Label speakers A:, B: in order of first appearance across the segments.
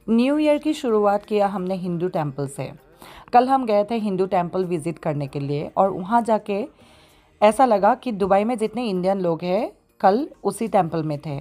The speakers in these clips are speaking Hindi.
A: न्यू ईयर की शुरुआत किया हमने हिंदू टेम्पल से। कल हम गए थे हिंदू टेम्पल विज़िट करने के लिए और वहाँ जाके ऐसा लगा कि दुबई में जितने इंडियन लोग हैं कल उसी टेम्पल में थे।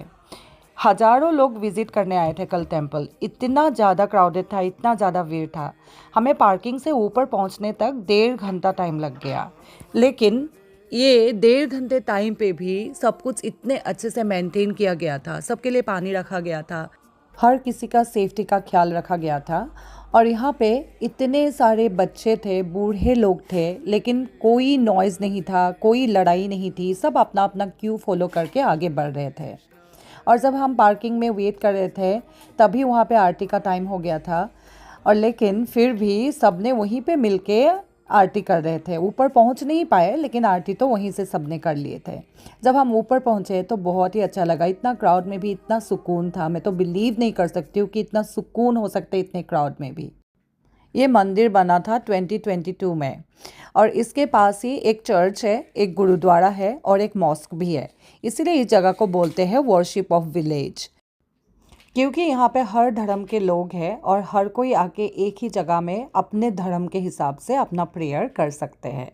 A: हज़ारों लोग विज़िट करने आए थे कल टेम्पल। इतना ज़्यादा क्राउडेड था, इतना ज़्यादा भीड़ था। हमें पार्किंग से ऊपर पहुँचने तक 1.5 घंटा टाइम लग गया। लेकिन ये 1.5 घंटे टाइम पे भी सब कुछ इतने अच्छे से मेंटेन किया गया था। सबके लिए पानी रखा गया था, हर किसी का सेफ्टी का ख्याल रखा गया था। और यहाँ पे इतने सारे बच्चे थे, बूढ़े लोग थे, लेकिन कोई नॉइज़ नहीं था, कोई लड़ाई नहीं थी। सब अपना अपना क्यू फॉलो करके आगे बढ़ रहे थे। और जब हम पार्किंग में वेट कर रहे थे तभी वहाँ पे आरती का टाइम हो गया था। और लेकिन फिर भी सब ने वहीं पे मिलके आरती कर रहे थे। ऊपर पहुँच नहीं पाए लेकिन आरती तो वहीं से सब ने कर लिए थे। जब हम ऊपर पहुँचे तो बहुत ही अच्छा लगा। इतना क्राउड में भी इतना सुकून था। मैं तो बिलीव नहीं कर सकती हूँ कि इतना सुकून हो सकता है इतने क्राउड में भी। ये मंदिर बना था 2022 में और इसके पास ही एक चर्च है, एक गुरुद्वारा है और एक मॉस्क भी है। इसीलिए इस जगह को बोलते हैं वर्शिप ऑफ विलेज, क्योंकि यहाँ पे हर धर्म के लोग हैं और हर कोई आके एक ही जगह में अपने धर्म के हिसाब से अपना प्रेयर कर सकते हैं।